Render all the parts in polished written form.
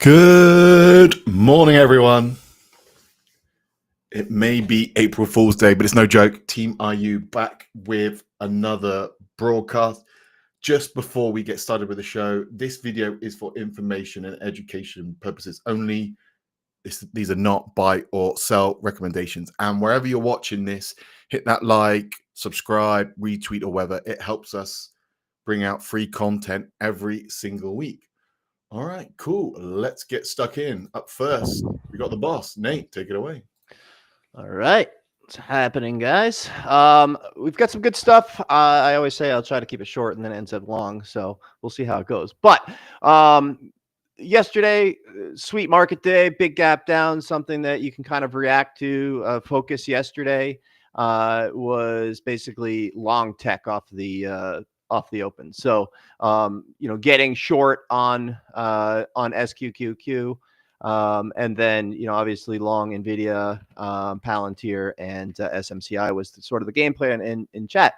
Good morning, everyone. It may be April Fool's Day, but it's no joke. Team IU back with another broadcast. Just before we get started with the show, this video is for information and education purposes only. These are not buy or sell recommendations. And wherever you're watching this, hit that like, subscribe, retweet, or whatever. It helps us bring out free content every single week. All right, cool. Let's get stuck in. Up first, we got the boss. Nate, take it away. All right. What's happening, guys? We've got some good stuff. I always say I'll try to keep it short and then it ends up long, so we'll see how it goes. But yesterday, sweet market day, big gap down, something that you can kind of react to. Focus yesterday was basically long tech off the open. So getting short on SQQQ. And then, obviously long NVDA, Palantir, and SMCI was sort of the game plan in chat.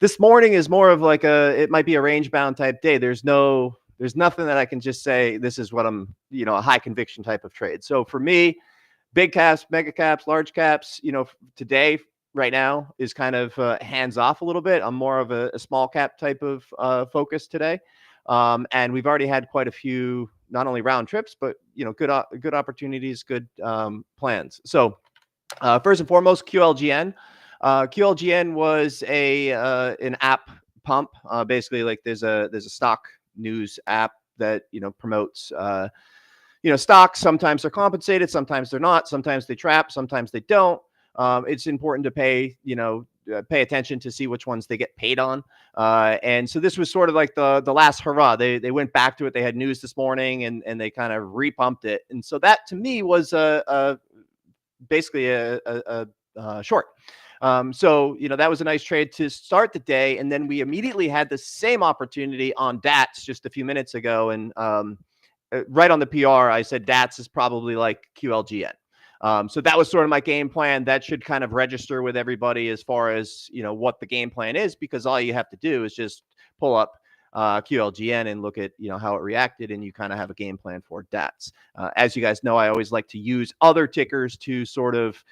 This morning is more of like it might be a range bound type day. There's nothing that I can just say, this is what I'm, a high conviction type of trade. So for me, big caps, mega caps, large caps, today, right now is kind of hands off a little bit. I'm more of a small cap type of focus today. And we've already had quite a few, not only round trips, but good opportunities, good plans. So first and foremost, QLGN. QLGN was an app pump. Basically, like there's a stock news app that promotes stocks. Sometimes they're compensated, sometimes they're not. Sometimes they trap, sometimes they don't. It's important to pay attention to see which ones they get paid on. And so this was sort of like the last hurrah. They went back to it. They had news this morning and they kind of repumped it. And so that to me was basically a short. So that was a nice trade to start the day. And then we immediately had the same opportunity on DATS just a few minutes ago. And right on the PR, I said DATS is probably like QLGN. So that was sort of my game plan. That should kind of register with everybody as far as, what the game plan is, because all you have to do is just pull up QLGN and look at, how it reacted, and you kind of have a game plan for DATS. As you guys know, I always like to use other tickers to sort of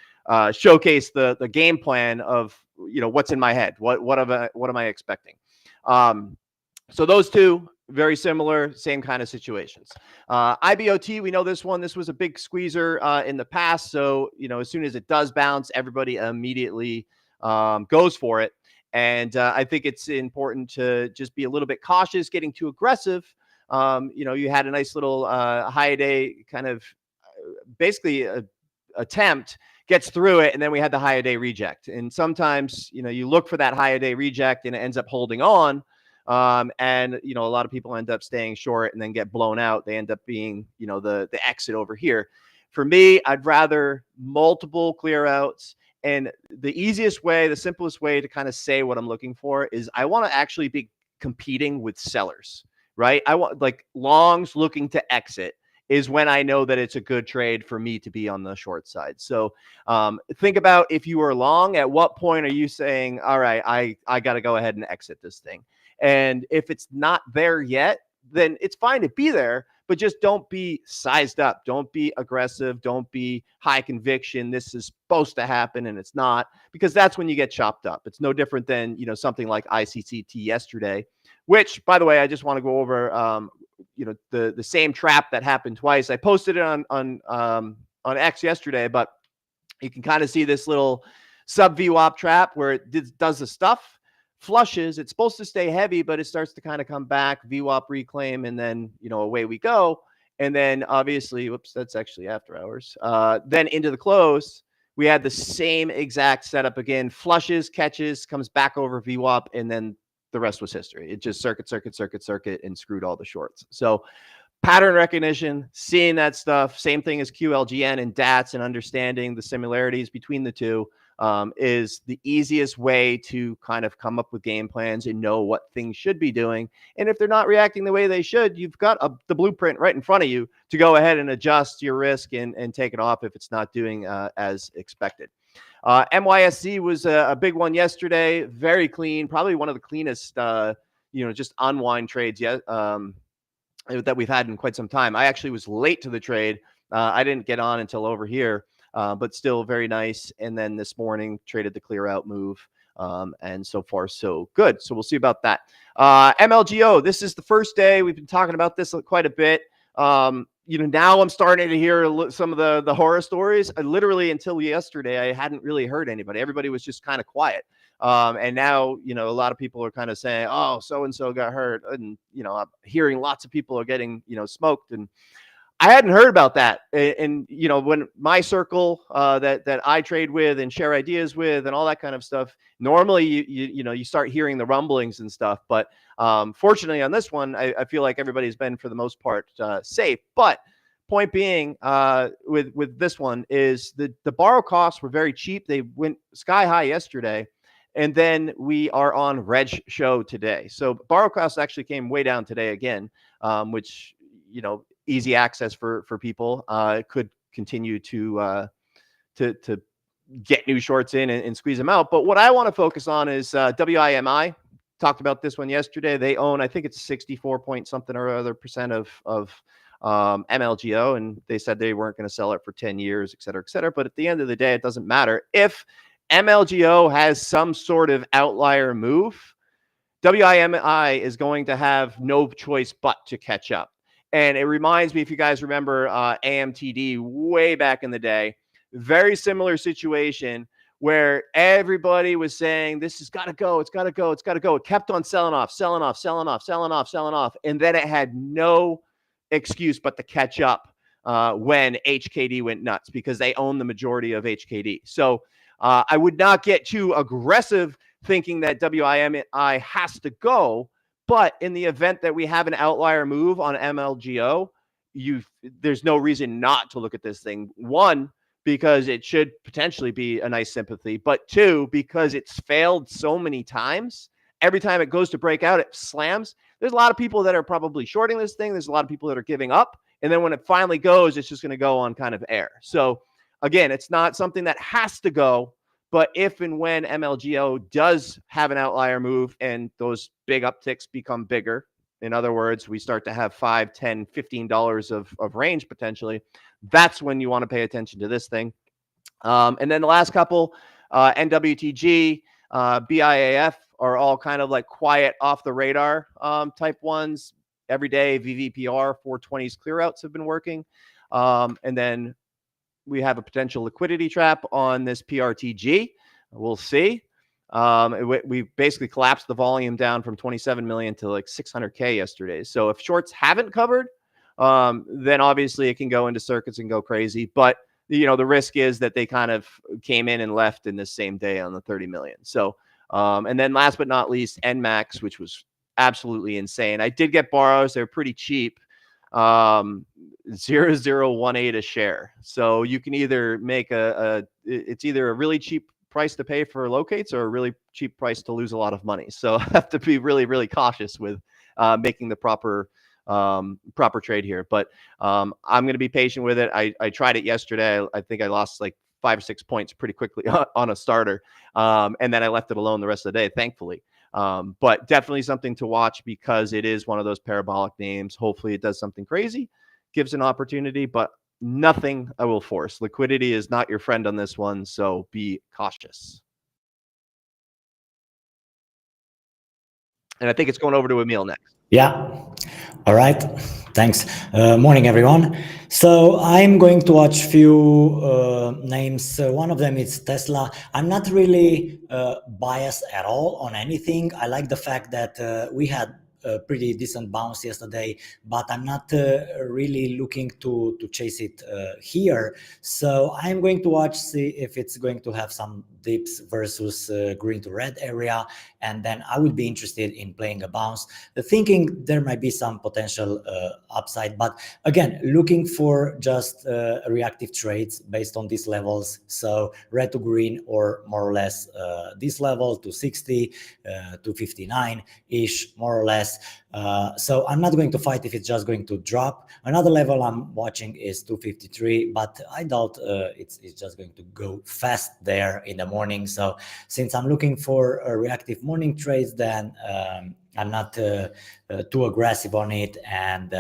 showcase the game plan of, what's in my head. What am I expecting? So those two, very similar, same kind of situations. IBOT, we know this one. This was a big squeezer in the past. So, as soon as it does bounce, everybody immediately goes for it. And I think it's important to just be a little bit cautious, getting too aggressive. You had a nice little high day kind of basically attempt, gets through it, and then we had the high day reject. And sometimes, you look for that high day reject and it ends up holding on. And a lot of people end up staying short and then get blown out. They end up being, the exit over here. For me, I'd rather multiple clear outs. And the easiest way, the simplest way to kind of say what I'm looking for is I want to actually be competing with sellers, right? I want like longs looking to exit is when I know that it's a good trade for me to be on the short side. So think about, if you are long, at what point are you saying, all right, I got to go ahead and exit this thing? And if it's not there yet, then it's fine to be there, but just don't be sized up. Don't be aggressive. Don't be high conviction. This is supposed to happen and it's not, because that's when you get chopped up. It's no different than, something like ICCT yesterday, which, by the way, I just want to go over, the same trap that happened twice. I posted it on X yesterday, but you can kind of see this little sub VWAP trap where it does the stuff, flushes. It's supposed to stay heavy, but it starts to kind of come back, VWAP reclaim, and then, away we go. And then obviously, whoops, that's actually after hours. Then into the close, we had the same exact setup again, flushes, catches, comes back over VWAP, and then the rest was history. It just circuit, and screwed all the shorts. So pattern recognition, seeing that stuff, same thing as QLGN and DATS, and understanding the similarities between the two is the easiest way to kind of come up with game plans and know what things should be doing. And if they're not reacting the way they should, you've got the blueprint right in front of you to go ahead and adjust your risk and take it off if it's not doing as expected. MYSZ was a big one yesterday. Very clean, probably one of the cleanest, just unwind trades that we've had in quite some time. I actually was late to the trade. I didn't get on until over here, but still very nice. And then this morning traded the clear out move. And so far, so good. So we'll see about that. MLGO, this is the first day. We've been talking about this quite a bit. Now I'm starting to hear some of the horror stories. Literally until yesterday, I hadn't really heard anybody. Everybody was just kind of quiet. And now, a lot of people are kind of saying, oh, so-and-so got hurt. And, I'm hearing lots of people are getting, smoked. And I hadn't heard about that. And when my circle that I trade with and share ideas with and all that kind of stuff, normally you start hearing the rumblings and stuff. But fortunately on this one, I feel like everybody's been for the most part safe. But point being, with this one is the borrow costs were very cheap. They went sky high yesterday. And then we are on Reg Show today. So borrow costs actually came way down today again, which, easy access for people could continue to get new shorts in and squeeze them out. But what I want to focus on is WIMI. Talked about this one yesterday. They own, I think it's 64 point something or other percent of MLGO, and they said they weren't going to sell it for 10 years, et cetera, et cetera. But at the end of the day, it doesn't matter. If MLGO has some sort of outlier move, WIMI is going to have no choice but to catch up. And it reminds me, if you guys remember AMTD way back in the day, very similar situation where everybody was saying, this has got to go, it's got to go, it's got to go. It kept on selling off. And then it had no excuse but to catch up when HKD went nuts, because they own the majority of HKD. So I would not get too aggressive thinking that WIMI has to go. But in the event that we have an outlier move on MLGO, there's no reason not to look at this thing. One, because it should potentially be a nice sympathy. But two, because it's failed so many times. Every time it goes to break out, it slams. There's a lot of people that are probably shorting this thing. There's a lot of people that are giving up. And then when it finally goes, it's just going to go on kind of air. So again, it's not something that has to go. But if and when MLGO does have an outlier move and those big upticks become bigger, in other words, we start to have $5, $10, $15 of range potentially, that's when you want to pay attention to this thing. And then the last couple, NWTG, BIAF are all kind of like quiet off the radar type ones. Every day, VVPR 420s clearouts have been working. And then we have a potential liquidity trap on this PRTG. We'll see. We basically collapsed the volume down from 27 million to like 600K yesterday. So if shorts haven't covered, then obviously it can go into circuits and go crazy. But the risk is that they kind of came in and left in this same day on the 30 million. So and then last but not least, NMAX, which was absolutely insane. I did get borrows. They're pretty cheap. 0.0018 a share. So you can either make it's either a really cheap price to pay for locates or a really cheap price to lose a lot of money. So I have to be really, really cautious with making the proper trade here. But I'm going to be patient with it. I tried it yesterday. I think I lost like 5 or 6 points pretty quickly on a starter. And then I left it alone the rest of the day, thankfully. But definitely something to watch because it is one of those parabolic names. Hopefully it does something crazy, gives an opportunity, but nothing I will force. Liquidity is not your friend on this one, so be cautious. And I think it's going over to Emil next. Yeah. All right. Thanks. Morning, everyone. So I'm going to watch few names. One of them is Tesla. I'm not really biased at all on anything. I like the fact that we had a pretty decent bounce yesterday, but I'm not really looking to chase it here. So I'm going to watch, see if it's going to have some dips versus green to red area, and then I would be interested in playing a bounce, thinking there might be some potential upside. But again, looking for just reactive trades based on these levels. So red to green, or more or less this level, 260, 259-ish, more or less. So I'm not going to fight if it's just going to drop. Another level I'm watching is 253, but I doubt it's just going to go fast there in the morning. So since I'm looking for reactive morning trades, then I'm not too aggressive on it, and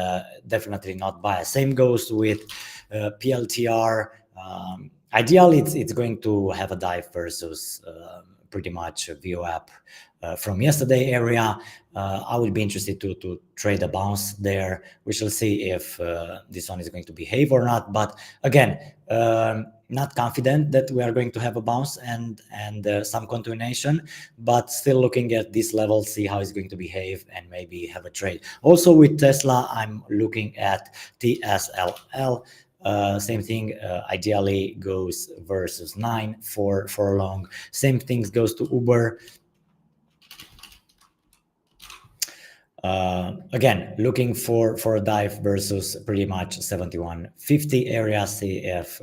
definitely not biased. Same goes with PLTR. Ideally, it's going to have a dive versus pretty much a VWAP from yesterday area. I would be interested to trade a bounce there. We shall see if this one is going to behave or not. But again, not confident that we are going to have a bounce and some continuation, but still looking at this level, see how it's going to behave and maybe have a trade. Also with Tesla, I'm looking at TSLL. Same thing, ideally goes versus 9 for a long. Same things goes to Uber. Again, looking for a dive versus pretty much 71.50 area, see if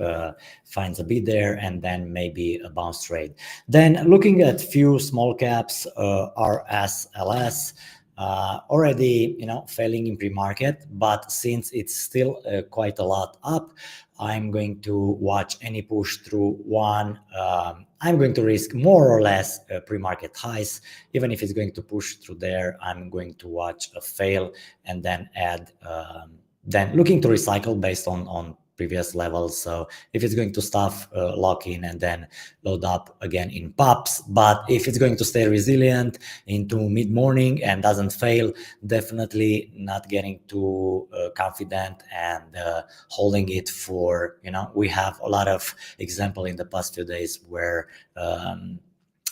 finds a bid there, and then maybe a bounce trade. Then looking at few small caps, RSLS, already failing in pre-market, but since it's still quite a lot up, I'm going to watch any push through one. I'm going to risk more or less pre-market highs. Even if it's going to push through there, I'm going to watch a fail and then add, then looking to recycle based on previous levels. So if it's going to stuff, lock in and then load up again in pups. But if it's going to stay resilient into mid-morning and doesn't fail, definitely not getting too confident and holding it for, we have a lot of example in the past few days where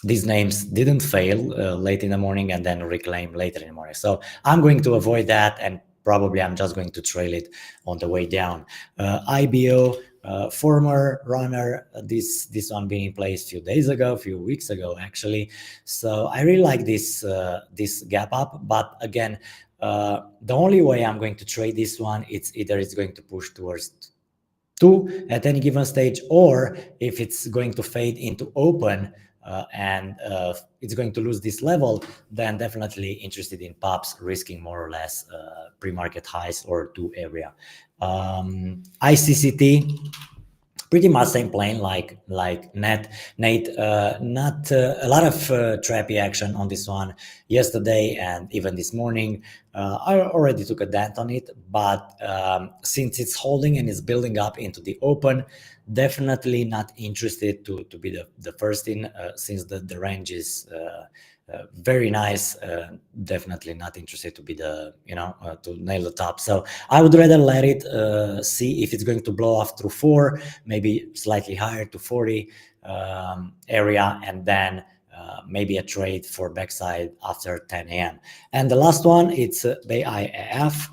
these names didn't fail late in the morning and then reclaim later in the morning. So I'm going to avoid that, and probably I'm just going to trail it on the way down. IBO, former runner, this one being in place a few weeks ago actually. So I really like this gap up, but again, the only way I'm going to trade this one, it's either it's going to push towards 2 at any given stage, or if it's going to fade into open and it's going to lose this level, then definitely interested in pups, risking more or less pre-market highs or 2 area. ICCT, pretty much same plane like Nate. Not a lot of trappy action on this one yesterday and even this morning. I already took a dent on it, but since it's holding and is building up into the open, definitely not interested to be the first in, since the range is very nice. Definitely not interested to be to nail the top. So I would rather let it see if it's going to blow off through 4, maybe slightly higher to 40 area, and then maybe a trade for backside after 10 a.m. And the last one, it's BIAF.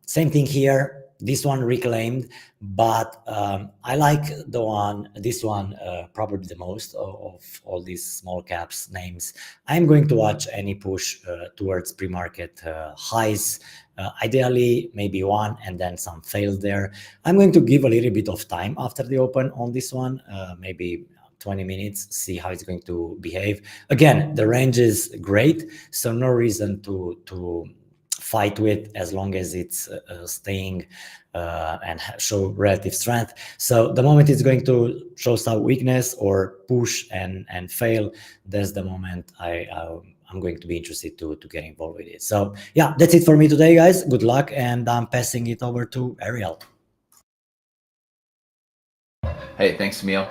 Same thing here. This one reclaimed, but I like this one probably the most of all these small caps names. I'm going to watch any push towards pre-market highs, ideally maybe 1 and then some fails there. I'm going to give a little bit of time after the open on this one, maybe 20 minutes, see how it's going to behave. Again, the range is great, so no reason to fight with as long as it's staying and show relative strength. So the moment it's going to show some weakness or push and fail, that's the moment I'm going to be interested to get involved with it. So yeah, that's it for me today, guys. Good luck, and I'm passing it over to Ariel. Hey, thanks, Emil.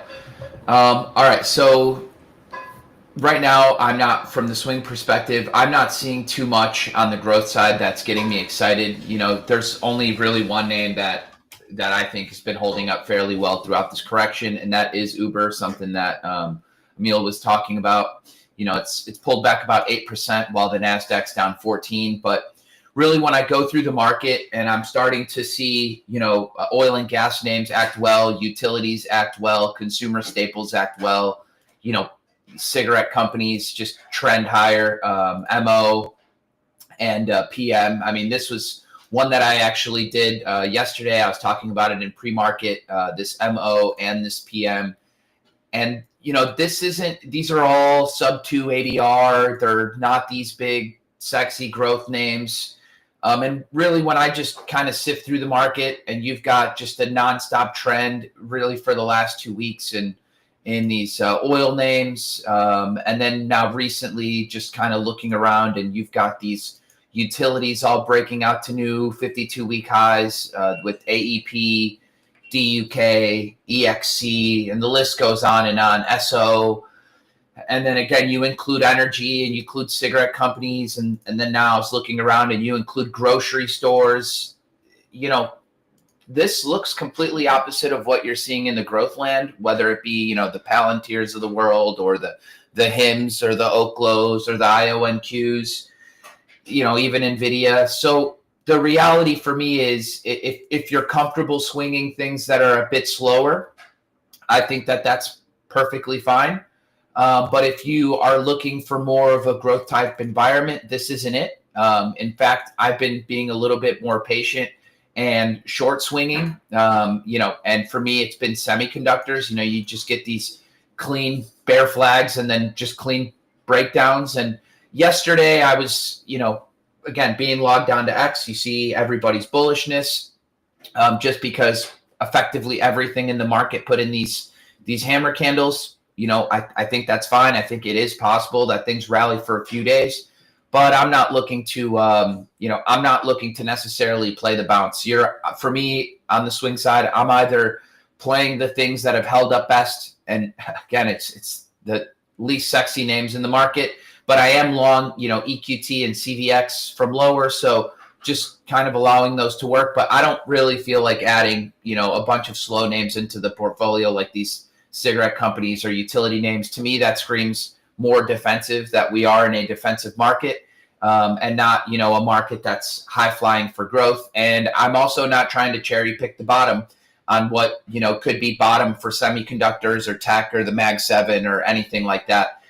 All right, so right now, I'm not, from the swing perspective, I'm not seeing too much on the growth side that's getting me excited. There's only really one name that I think has been holding up fairly well throughout this correction, and that is Uber, something that Emil was talking about. It's pulled back about 8% while the NASDAQ's down 14%. But really, when I go through the market and I'm starting to see, oil and gas names act well, utilities act well, consumer staples act well, cigarette companies just trend higher, MO and PM. I mean, this was one that I actually did yesterday. I was talking about it in pre-market, this MO and this PM. And, these are all sub 2 ADR. They're not these big, sexy growth names. And really, when I just kind of sift through the market and you've got just a nonstop trend really for the last 2 weeks, and in these oil names. And then now recently just kind of looking around, and you've got these utilities all breaking out to new 52-week highs with AEP, DUK, EXC, and the list goes on and on, SO. And then again, you include energy and you include cigarette companies. And then now I was looking around and you include grocery stores. You know, this looks completely opposite of what you're seeing in the growth land, whether it be, you know, the Palantirs of the world or the HIMs or the Oklos or the IONQs, you know, even NVIDIA. So the reality for me is if you're comfortable swinging things that are a bit slower, I think that that's perfectly fine. But if you are looking for more of a growth type environment, this isn't it. In fact, I've been being a little bit more patient and short swinging, you know, and for me, it's been semiconductors. You know, you just get these clean bear flags and then just clean breakdowns. And yesterday I was, you know, again, being logged down to X, you see everybody's bullishness, just because effectively everything in the market put in these hammer candles. You know, I think that's fine. I think it is possible that things rally for a few days, but I'm not looking to, you know, I'm not looking to necessarily play the bounce. For me on the swing side, I'm either playing the things that have held up best. And again, it's the least sexy names in the market, but I am long, you know, EQT and CVX from lower. So just kind of allowing those to work, but I don't really feel like adding, you know, a bunch of slow names into the portfolio like these cigarette companies or utility names. To me, that screams more defensive, that we are in a defensive market, and not, you know, a market that's high flying for growth. And I'm also not trying to cherry pick the bottom on what, you know, could be bottom for semiconductors or tech or the MAG7 or anything like that.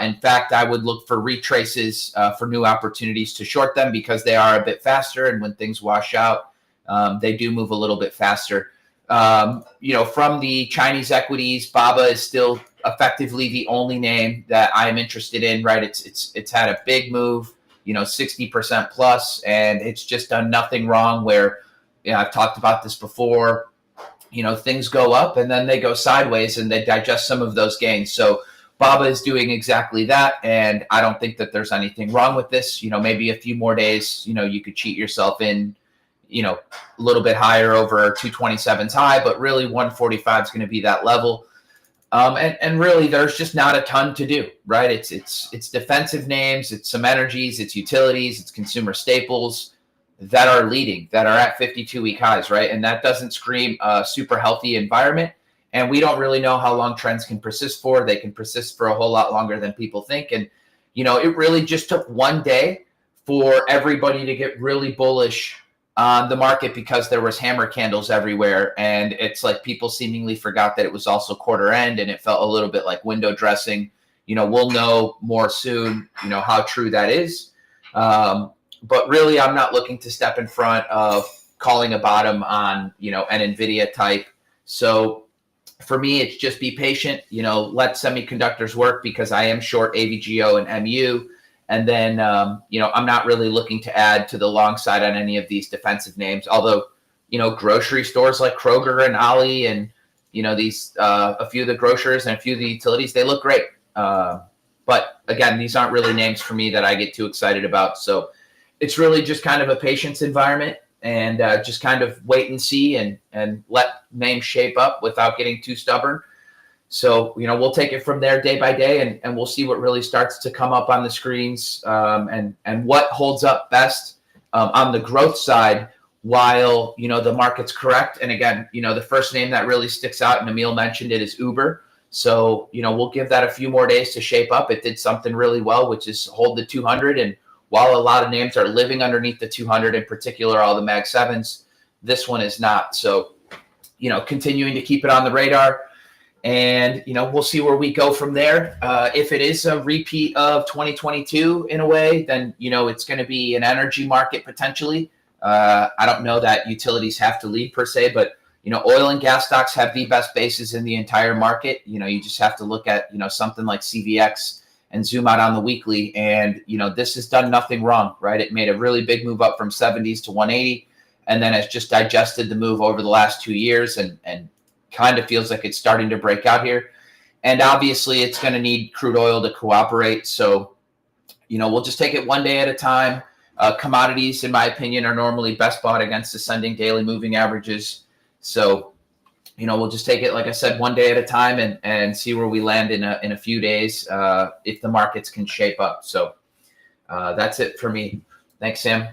In fact, I would look for retraces for new opportunities to short them because they are a bit faster. And when things wash out, they do move a little bit faster. You know, from the Chinese equities, BABA is still effectively the only name that I'm interested in, right? It's had a big move, you know, 60% plus, and it's just done nothing wrong where, you know, I've talked about this before, you know, things go up and then they go sideways and they digest some of those gains. So BABA is doing exactly that. And I don't think that there's anything wrong with this. You know, maybe a few more days, you know, you could cheat yourself in, you know, a little bit higher over 227's high, but really 145 is going to be that level. And really there's just not a ton to do, right? It's defensive names, it's some energies, it's utilities, it's consumer staples that are leading, that are at 52-week highs, right? And that doesn't scream a super healthy environment. And we don't really know how long trends can persist for. They can persist for a whole lot longer than people think. And, you know, it really just took one day for everybody to get really bullish on the market because there was hammer candles everywhere. And it's like people seemingly forgot that it was also quarter end, and it felt a little bit like window dressing. You know, we'll know more soon, you know, how true that is. But really, I'm not looking to step in front of calling a bottom on, you know, an NVIDIA type. So for me, it's just be patient, you know, let semiconductors work because I am short AVGO and MU. And then, you know, I'm not really looking to add to the long side on any of these defensive names, although, you know, grocery stores like Kroger and Aldi and, you know, these, a few of the grocers and a few of the utilities, they look great. But again, these aren't really names for me that I get too excited about. So it's really just kind of a patience environment and just kind of wait and see and let names shape up without getting too stubborn. So, you know, we'll take it from there day by day, and we'll see what really starts to come up on the screens, and what holds up best on the growth side while, you know, the market's correct. And again, you know, the first name that really sticks out, and Emil mentioned it, is Uber. So, you know, we'll give that a few more days to shape up. It did something really well, which is hold the 200. And while a lot of names are living underneath the 200, in particular, all the MAG7s, this one is not. So, you know, continuing to keep it on the radar. And, you know, we'll see where we go from there. If it is a repeat of 2022 in a way, then, you know, it's going to be an energy market potentially. I don't know that utilities have to lead per se, but, you know, oil and gas stocks have the best bases in the entire market. You know, you just have to look at, you know, something like CVX and zoom out on the weekly. And, you know, this has done nothing wrong, right? It made a really big move up from 70s to 180, and then it's just digested the move over the last 2 years and kind of feels like it's starting to break out here. And obviously, it's going to need crude oil to cooperate. So, we'll just take it one day at a time. Commodities, in my opinion, are normally best bought against ascending daily moving averages. So, we'll just take it, like I said, one day at a time and see where we land in a few days if the markets can shape up. So that's it for me. Thanks, Sam.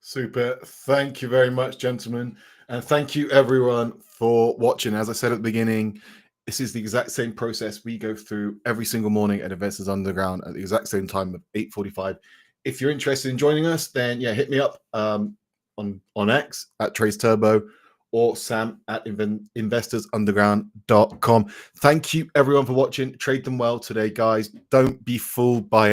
Super. Thank you very much, gentlemen. And thank you, everyone, for watching. As I said at the beginning, this is the exact same process we go through every single morning at Investors Underground at the exact same time of 8:45. If you're interested in joining us, then hit me up on X at Trace Turbo or Sam at investorsunderground.com. Thank you, everyone, for watching. Trade them well today, guys. Don't be fooled by